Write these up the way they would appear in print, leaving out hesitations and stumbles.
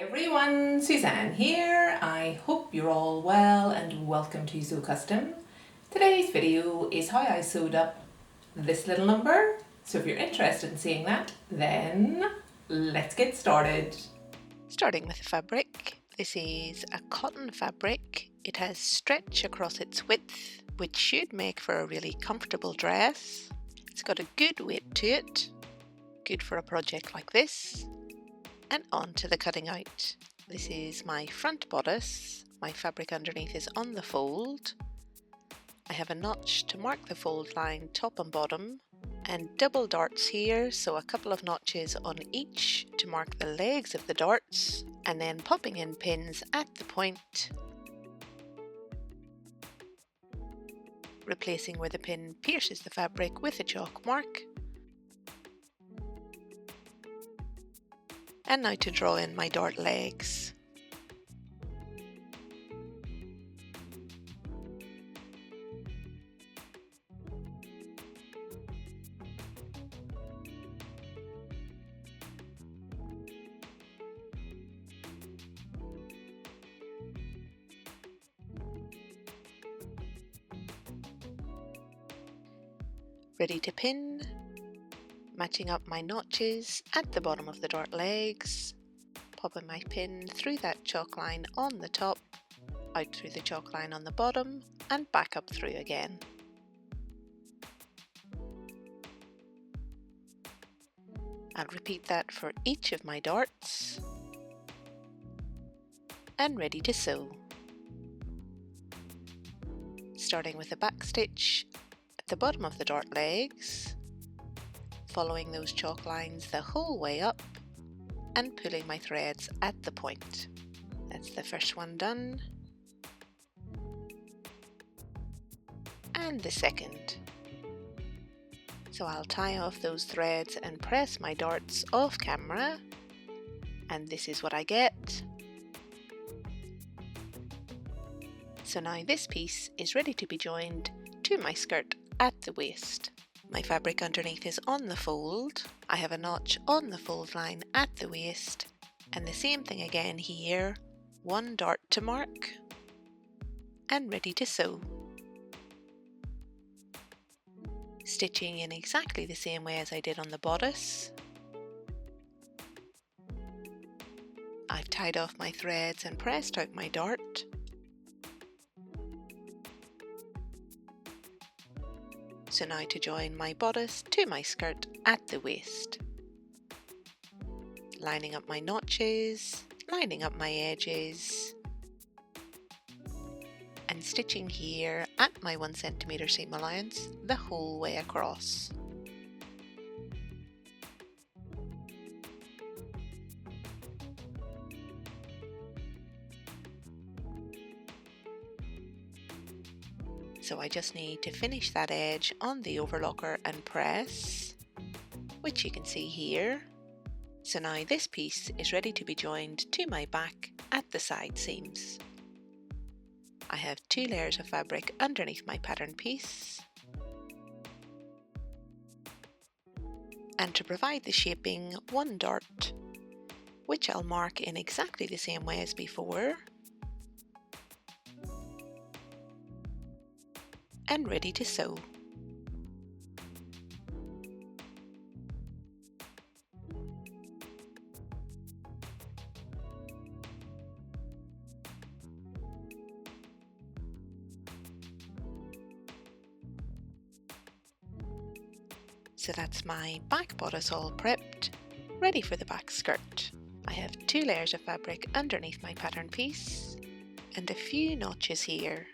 Everyone, Suzanne here. I hope you're all well and welcome to Sew Custom. Today's video is how I sewed up this little number. So if you're interested in seeing that, then let's get started. Starting with the fabric, this is a cotton fabric. It has stretch across its width, which should make for a really comfortable dress. It's got a good weight to it, good for a project like this. And on to the cutting out. This is my front bodice. My fabric underneath is on the fold. I have a notch to mark the fold line top and bottom, and double darts here, so a couple of notches on each to mark the legs of the darts, and then popping in pins at the point, replacing where the pin pierces the fabric with a chalk mark. And now to draw in my dart legs. Ready to pin, matching up my notches at the bottom of the dart legs, popping my pin through that chalk line on the top, out through the chalk line on the bottom, and back up through again. I'll repeat that for each of my darts, and ready to sew. Starting with a back stitch at the bottom of the dart legs, following those chalk lines the whole way up and pulling my threads at the point. That's the first one done. And the second. So I'll tie off those threads and press my darts off camera, and this is what I get. So now this piece is ready to be joined to my skirt at the waist. My fabric underneath is on the fold. I have a notch on the fold line at the waist, and the same thing again here, one dart to mark, and ready to sew. Stitching in exactly the same way as I did on the bodice. I've tied off my threads and pressed out my dart. So now to join my bodice to my skirt at the waist. Lining up my notches, lining up my edges, and stitching here at my 1 centimeter seam allowance the whole way across. So I just need to finish that edge on the overlocker and press, which you can see here. So now this piece is ready to be joined to my back at the side seams. I have 2 layers of fabric underneath my pattern piece. And to provide the shaping, 1 dart, which I'll mark in exactly the same way as before. And ready to sew. So that's my back bodice all prepped, ready for the back skirt. I have 2 layers of fabric underneath my pattern piece and a few notches here.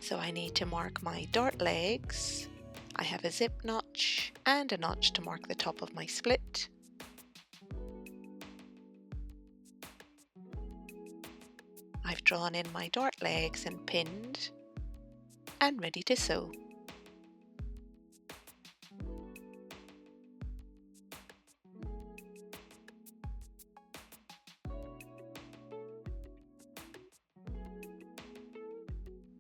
So I need to mark my dart legs. I have a zip notch and a notch to mark the top of my split. I've drawn in my dart legs and pinned, and ready to sew.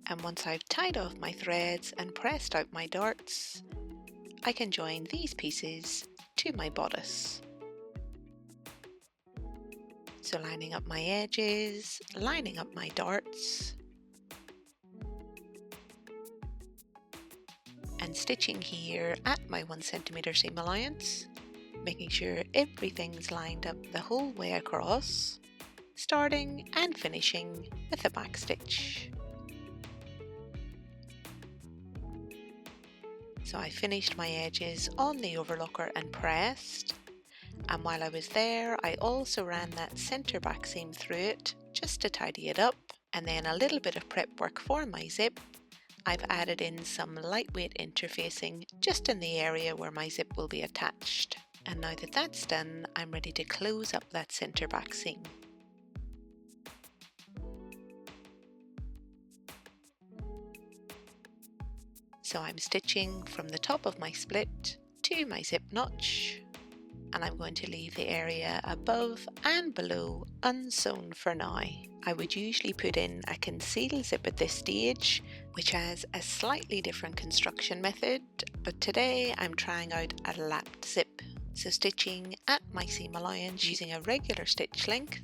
And once I've tied off my threads and pressed out my darts, I can join these pieces to my bodice. So lining up my edges, lining up my darts, and stitching here at my 1 centimeter seam allowance, making sure everything's lined up the whole way across, starting and finishing with a back stitch. So I finished my edges on the overlooker and pressed, and while I was there I also ran that centre back seam through it just to tidy it up, and then a little bit of prep work for my zip. I've added in some lightweight interfacing just in the area where my zip will be attached. And now that that's done, I'm ready to close up that centre back seam. So I'm stitching from the top of my split to my zip notch, and I'm going to leave the area above and below unsewn for now. I would usually put in a conceal zip at this stage, which has a slightly different construction method, but today I'm trying out a lapped zip. So stitching at my seam allowance using a regular stitch length,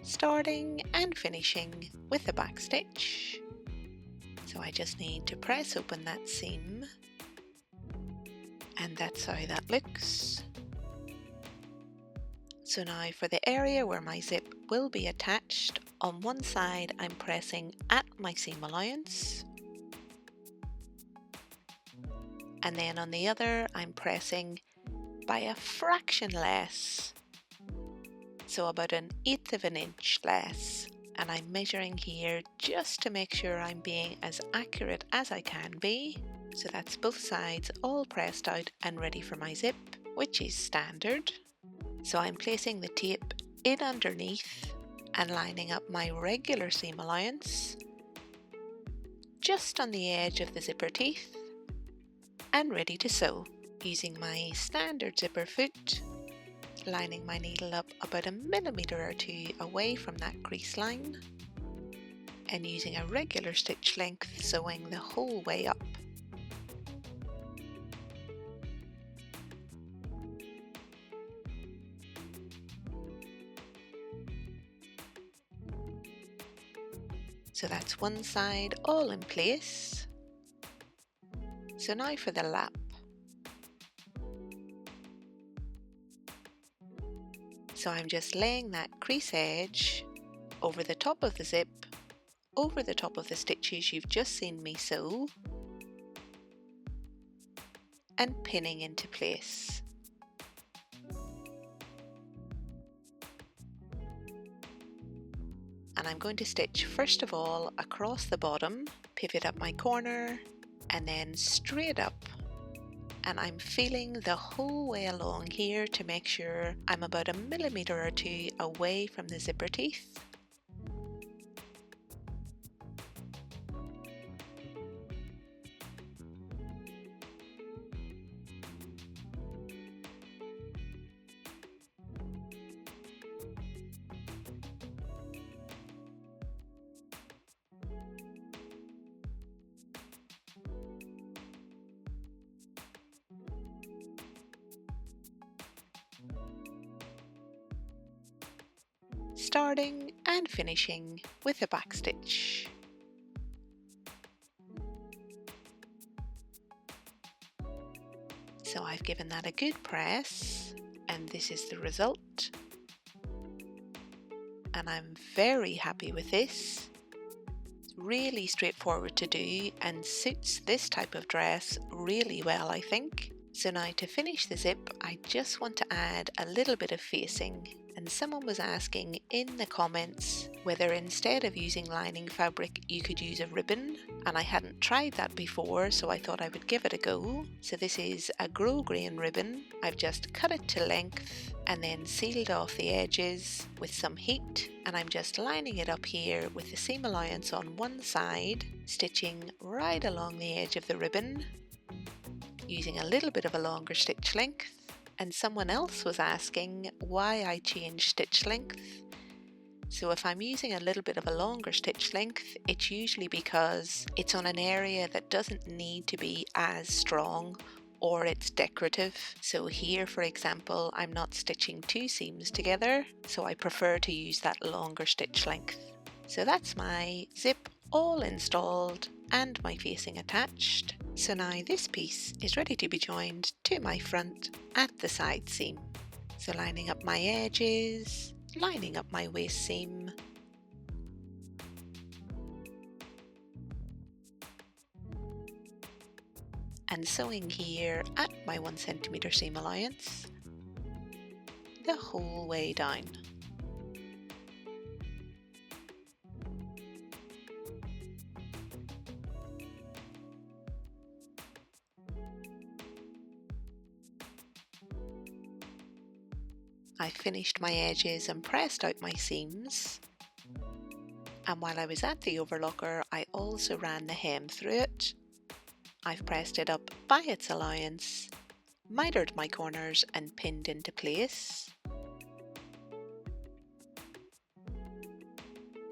starting and finishing with a back stitch. So I just need to press open that seam, and that's how that looks. So now for the area where my zip will be attached, on one side I'm pressing at my seam allowance, and then on the other I'm pressing by a fraction less, so about 1/8 of an inch less, and I'm measuring here just to make sure I'm being as accurate as I can be. So that's both sides all pressed out and ready for my zip, which is standard. So I'm placing the tape in underneath and lining up my regular seam allowance just on the edge of the zipper teeth and ready to sew. Using my standard zipper foot, lining my needle up about 1 millimeter or 2 away from that crease line, and using a regular stitch length, sewing the whole way up. So that's one side all in place. So now for the lap. So I'm just laying that crease edge over the top of the zip, over the top of the stitches you've just seen me sew, and pinning into place. And I'm going to stitch first of all across the bottom, pivot up my corner, and then straight up. And I'm feeling the whole way along here to make sure I'm about 1 millimeter or 2 away from the zipper teeth. Starting and finishing with a back stitch. So I've given that a good press, and this is the result. And I'm very happy with this. It's really straightforward to do and suits this type of dress really well, I think. So now to finish the zip, I just want to add a little bit of facing. And someone was asking in the comments whether instead of using lining fabric you could use a ribbon, and I hadn't tried that before, so I thought I would give it a go. So this is a grosgrain ribbon. I've just cut it to length and then sealed off the edges with some heat, and I'm just lining it up here with the seam allowance on one side, stitching right along the edge of the ribbon, using a little bit of a longer stitch length. And someone else was asking why I changed stitch length. So if I'm using a little bit of a longer stitch length, it's usually because it's on an area that doesn't need to be as strong or it's decorative. So here, for example, I'm not stitching two seams together, so I prefer to use that longer stitch length. So that's my zip all installed and my facing attached. So now this piece is ready to be joined to my front at the side seam. So lining up my edges, lining up my waist seam, and sewing here at my 1 centimeter seam allowance the whole way down. I finished my edges and pressed out my seams, and while I was at the overlocker I also ran the hem through it. I've pressed it up by its allowance, mitered my corners and pinned into place.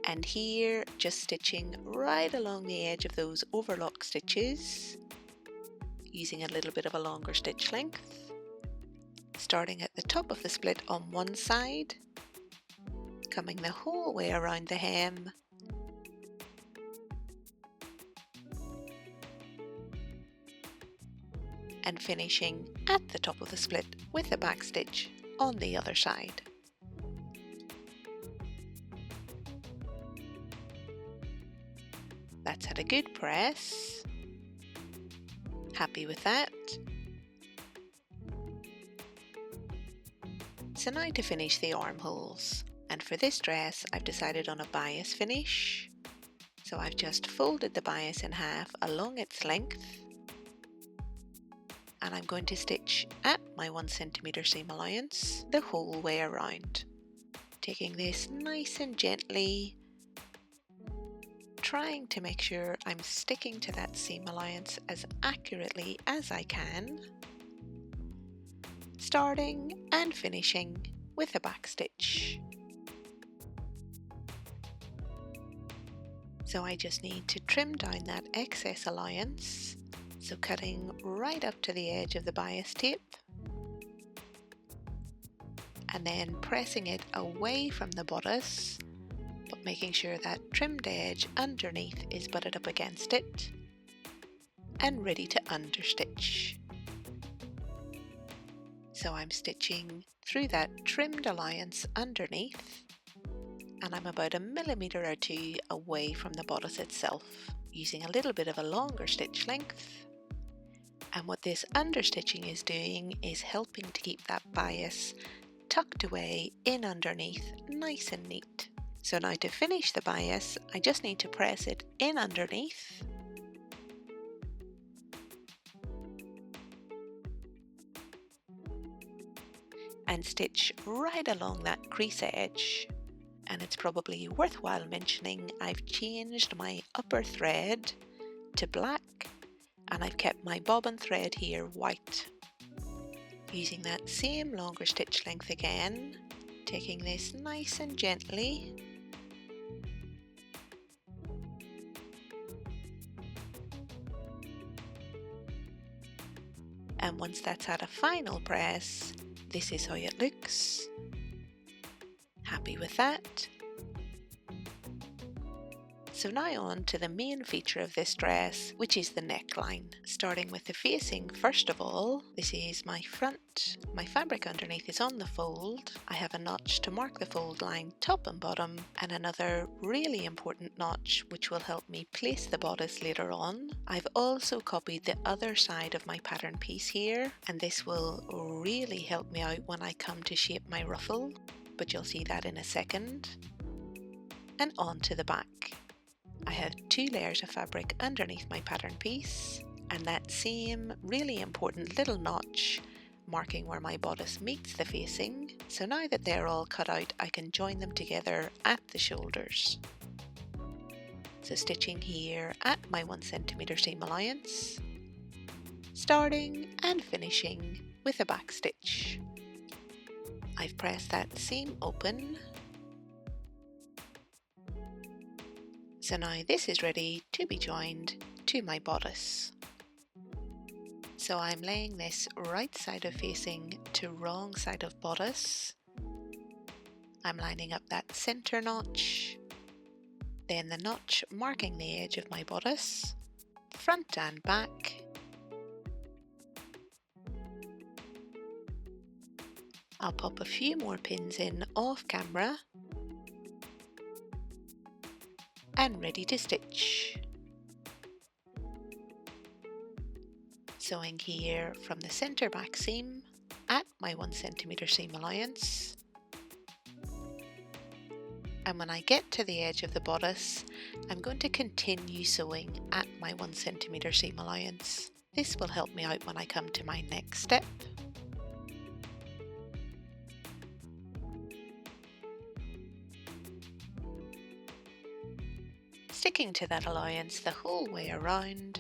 And here just stitching right along the edge of those overlock stitches, using a little bit of a longer stitch length. Starting at the top of the split on one side, coming the whole way around the hem, and finishing at the top of the split with a back stitch on the other side. That's had a good press. Happy with that. So now to finish the armholes, and for this dress I've decided on a bias finish. So I've just folded the bias in half along its length, and I'm going to stitch at my 1 centimeter seam allowance the whole way around, taking this nice and gently, trying to make sure I'm sticking to that seam allowance as accurately as I can, starting and finishing with a back stitch. So I just need to trim down that excess allowance, so cutting right up to the edge of the bias tape and then pressing it away from the bodice, but making sure that trimmed edge underneath is butted up against it and ready to understitch. So I'm stitching through that trimmed allowance underneath, and I'm about 1 millimeter or 2 away from the bodice itself, using a little bit of a longer stitch length. And what this understitching is doing is helping to keep that bias tucked away in underneath, nice and neat. So now to finish the bias, I just need to press it in underneath, and stitch right along that crease edge. And it's probably worthwhile mentioning I've changed my upper thread to black, and I've kept my bobbin thread here white. Using that same longer stitch length again, taking this nice and gently, and once that's had a final press, this is how it looks. Happy with that. So now on to the main feature of this dress, which is the neckline. Starting with the facing, first of all, this is my front. My fabric underneath is on the fold. I have a notch to mark the fold line top and bottom, and another really important notch which will help me place the bodice later on. I've also copied the other side of my pattern piece here, and this will really help me out when I come to shape my ruffle, but you'll see that in a second. And on to the back. I have 2 layers of fabric underneath my pattern piece, and that same really important little notch marking where my bodice meets the facing. So now that they're all cut out, I can join them together at the shoulders. So stitching here at my 1 centimeter seam allowance, starting and finishing with a back stitch. I've pressed that seam open. So now this is ready to be joined to my bodice. So I'm laying this right side of facing to wrong side of bodice. I'm lining up that center notch, then the notch marking the edge of my bodice, front and back. I'll pop a few more pins in off camera and ready to stitch. Sewing here from the center back seam at my 1 centimeter seam allowance. And when I get to the edge of the bodice, I'm going to continue sewing at my 1 centimeter seam allowance. This will help me out when I come to my next step. Sticking to that allowance the whole way around,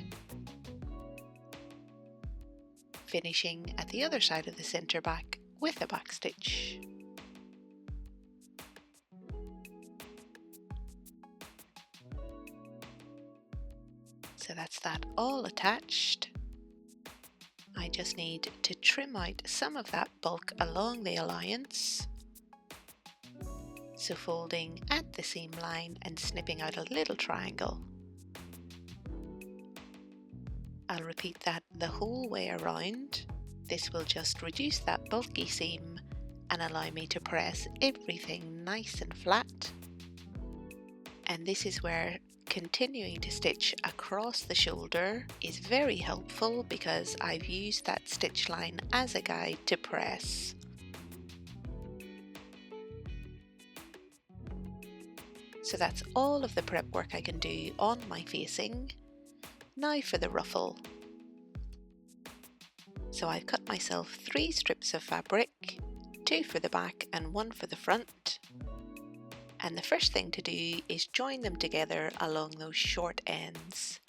finishing at the other side of the centre back with a back stitch. So that's that all attached. I just need to trim out some of that bulk along the allowance. So folding at the seam line and snipping out a little triangle. I'll repeat that the whole way around. This will just reduce that bulky seam and allow me to press everything nice and flat. And this is where continuing to stitch across the shoulder is very helpful because I've used that stitch line as a guide to press. So that's all of the prep work I can do on my facing. Now for the ruffle. So I've cut myself 3 strips of fabric, 2 for the back and 1 for the front. And the first thing to do is join them together along those short ends.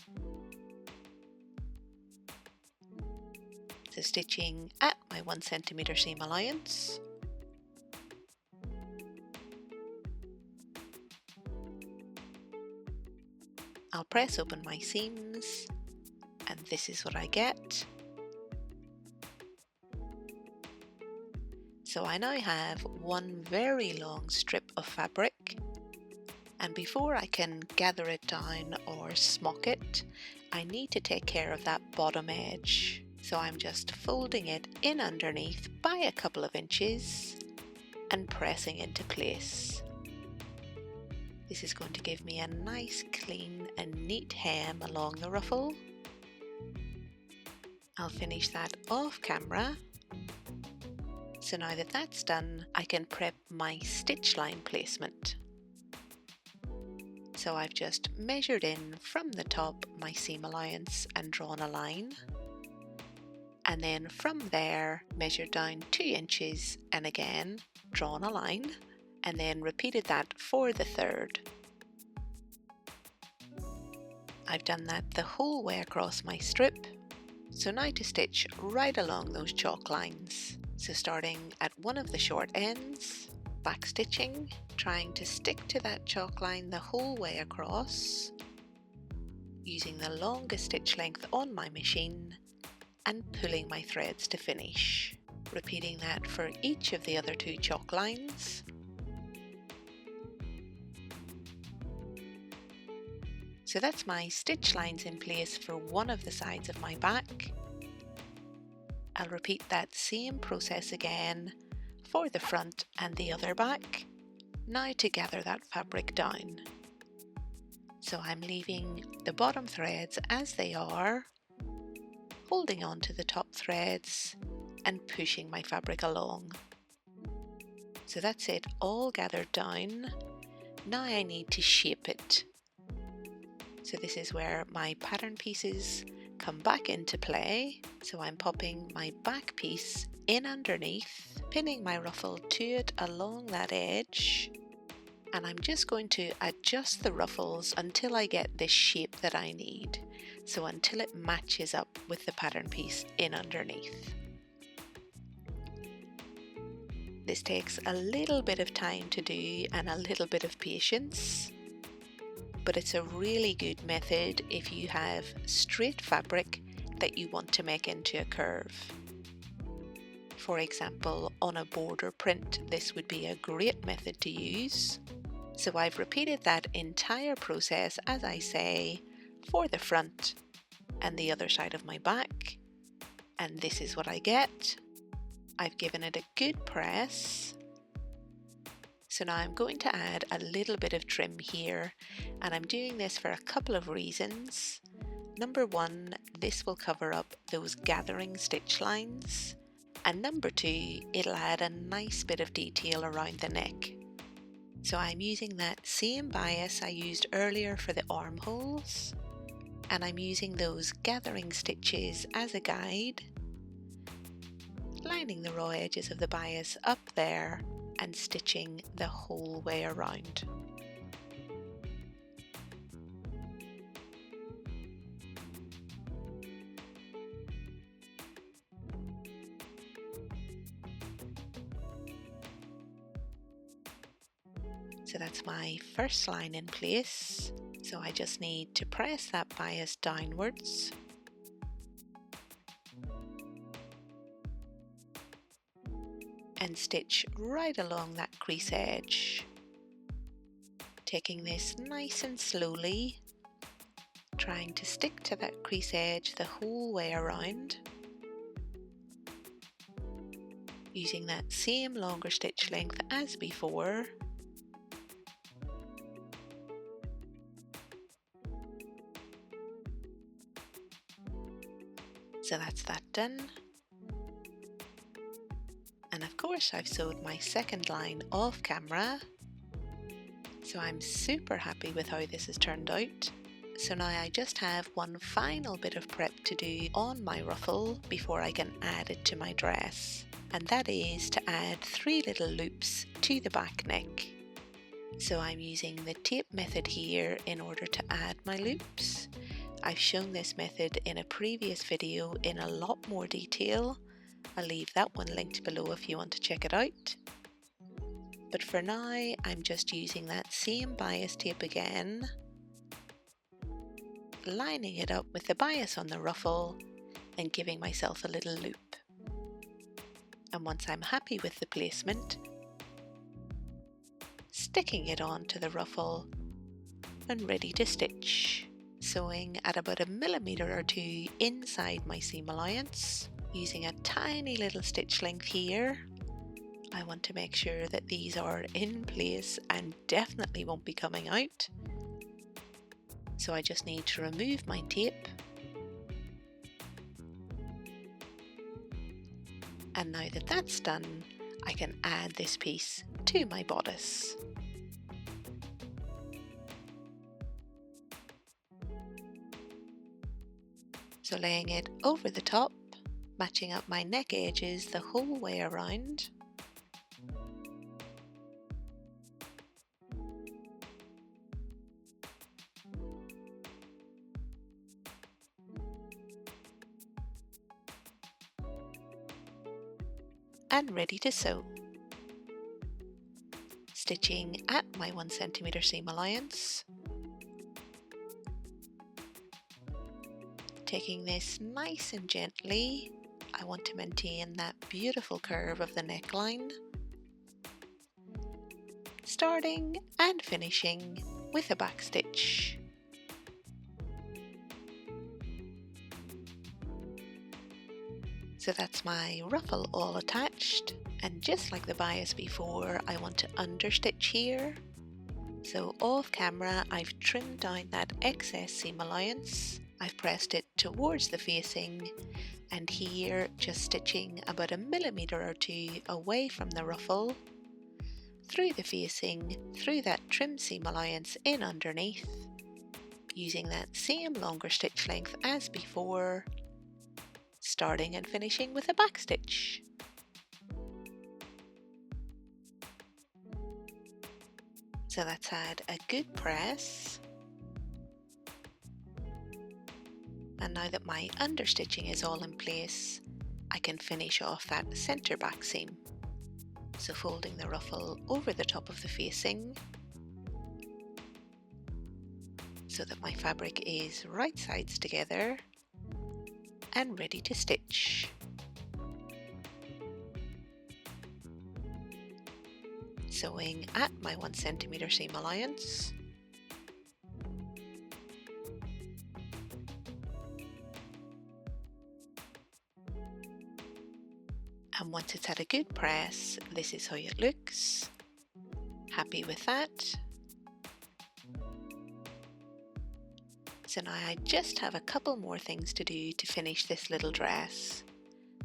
So stitching at my 1 centimeter seam allowance. I'll press open my seams and this is what I get. So I now have 1 very long strip of fabric, and before I can gather it down or smock it, I need to take care of that bottom edge. So I'm just folding it in underneath by a couple of inches and pressing into place. This is going to give me a nice clean and neat hem along the ruffle. I'll finish that off camera. So now that that's done, I can prep my stitch line placement. So I've just measured in from the top my seam allowance and drawn a line. And then from there, measured down 2 inches and again drawn a line. And then repeated that for the third. I've done that the whole way across my strip. So now to stitch right along those chalk lines. So starting at one of the short ends, back stitching, trying to stick to that chalk line the whole way across, using the longest stitch length on my machine and pulling my threads to finish. Repeating that for each of the other 2 chalk lines. So that's my stitch lines in place for one of the sides of my back. I'll repeat that same process again for the front and the other back. Now to gather that fabric down. So I'm leaving the bottom threads as they are, holding on to the top threads and pushing my fabric along. So that's it, all gathered down. Now I need to shape it. So this is where my pattern pieces come back into play. So I'm popping my back piece in underneath, pinning my ruffle to it along that edge. And I'm just going to adjust the ruffles until I get this shape that I need. So until it matches up with the pattern piece in underneath. This takes a little bit of time to do and a little bit of patience. But it's a really good method if you have straight fabric that you want to make into a curve. For example, on a border print, this would be a great method to use. So I've repeated that entire process, as I say, for the front and the other side of my back. And this is what I get. I've given it a good press. So now I'm going to add a little bit of trim here, and I'm doing this for a couple of reasons. Number one, this will cover up those gathering stitch lines. And number two, it'll add a nice bit of detail around the neck. So I'm using that same bias I used earlier for the armholes, and I'm using those gathering stitches as a guide, lining the raw edges of the bias up there and stitching the whole way around. So that's my first line in place. So I just need to press that bias downwards. And stitch right along that crease edge. Taking this nice and slowly, trying to stick to that crease edge the whole way around. Using that same longer stitch length as before. So that's that done. And of course I've sewed my second line off camera. So I'm super happy with how this has turned out. So now I just have one final bit of prep to do on my ruffle before I can add it to my dress. And that is to add 3 little loops to the back neck. So I'm using the tape method here in order to add my loops. I've shown this method in a previous video in a lot more detail. I'll leave that one linked below if you want to check it out. But for now, I'm just using that same bias tape again, lining it up with the bias on the ruffle and giving myself a little loop. And once I'm happy with the placement, sticking it onto the ruffle and ready to stitch. Sewing at about 1 millimeter or 2 inside my seam allowance, using a tiny little stitch length here. I want to make sure that these are in place and definitely won't be coming out. So I just need to remove my tape. And now that that's done, I can add this piece to my bodice. So laying it over the top, matching up my neck edges the whole way around. And ready to sew. Stitching at my 1 centimeter seam allowance. Taking this nice and gently, I want to maintain that beautiful curve of the neckline. Starting and finishing with a back stitch. So that's my ruffle all attached, and just like the bias before, I want to understitch here. So off camera, I've trimmed down that excess seam allowance. I've pressed it towards the facing, and here just stitching about 1 millimeter or 2 away from the ruffle, through the facing, through that trim seam allowance in underneath, using that same longer stitch length as before, starting and finishing with a back stitch. So let's add a good press. And now that my understitching is all in place, I can finish off that centre back seam. So folding the ruffle over the top of the facing so that my fabric is right sides together, and ready to stitch. Sewing at my 1 centimeter seam allowance. And once it's at a good press, this is how it looks. Happy with that. So now I just have a couple more things to do to finish this little dress.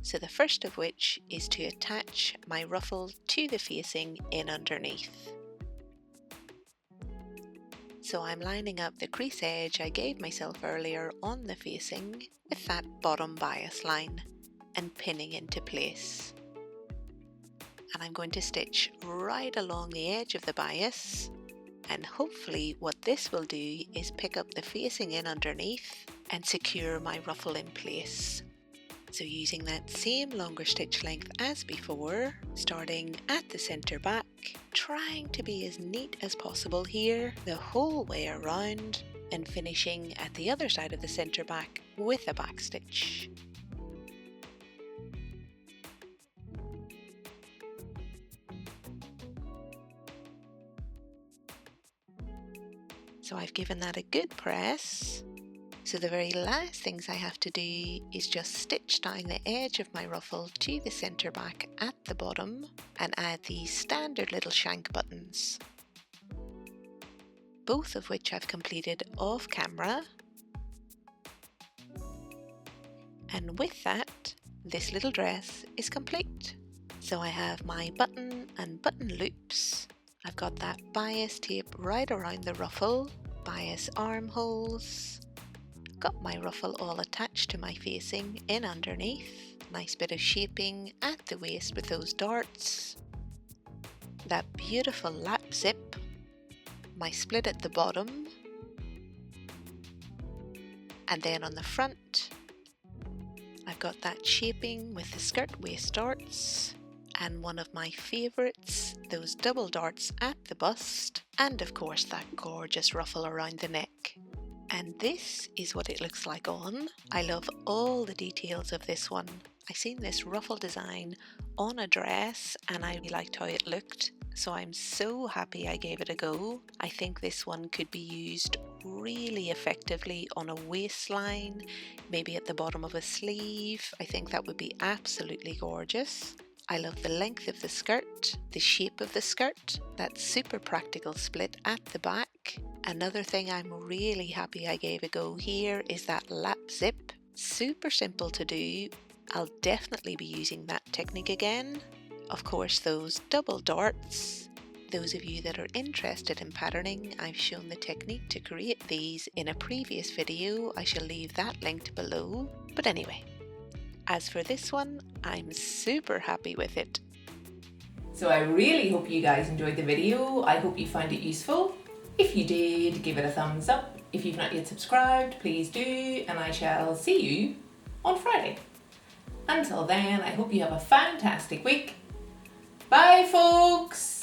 So the first of which is to attach my ruffle to the facing in underneath. So I'm lining up the crease edge I gave myself earlier on the facing with that bottom bias line and pinning into place. And I'm going to stitch right along the edge of the bias, and hopefully what this will do is pick up the facing in underneath and secure my ruffle in place. So using that same longer stitch length as before, starting at the centre back, trying to be as neat as possible here the whole way around, and finishing at the other side of the centre back with a back stitch. So I've given that a good press. So the very last things I have to do is just stitch down the edge of my ruffle to the centre back at the bottom and add these standard little shank buttons, both of which I've completed off camera. And with that, this little dress is complete. So I have my button and button loops. I've got that bias tape right around the ruffle, bias armholes. Got my ruffle all attached to my facing in underneath. Nice bit of shaping at the waist with those darts. That beautiful lap zip. My split at the bottom. And then on the front, I've got that shaping with the skirt waist darts. And one of my favourites, those double darts at the bust. And of course that gorgeous ruffle around the neck. And this is what it looks like on. I love all the details of this one. I seen this ruffle design on a dress and I really liked how it looked. So I'm so happy I gave it a go. I think this one could be used really effectively on a waistline, maybe at the bottom of a sleeve. I think that would be absolutely gorgeous. I love the length of the skirt, the shape of the skirt, that super practical split at the back. Another thing I'm really happy I gave a go here is that lap zip. Super simple to do. I'll definitely be using that technique again. Of course, those double darts. Those of you that are interested in patterning, I've shown the technique to create these in a previous video. I shall leave that linked below. But anyway, as for this one, I'm super happy with it. So I really hope you guys enjoyed the video. I hope you found it useful. If you did, give it a thumbs up. If you've not yet subscribed, please do, and I shall see you on Friday. Until then, I hope you have a fantastic week. Bye, folks!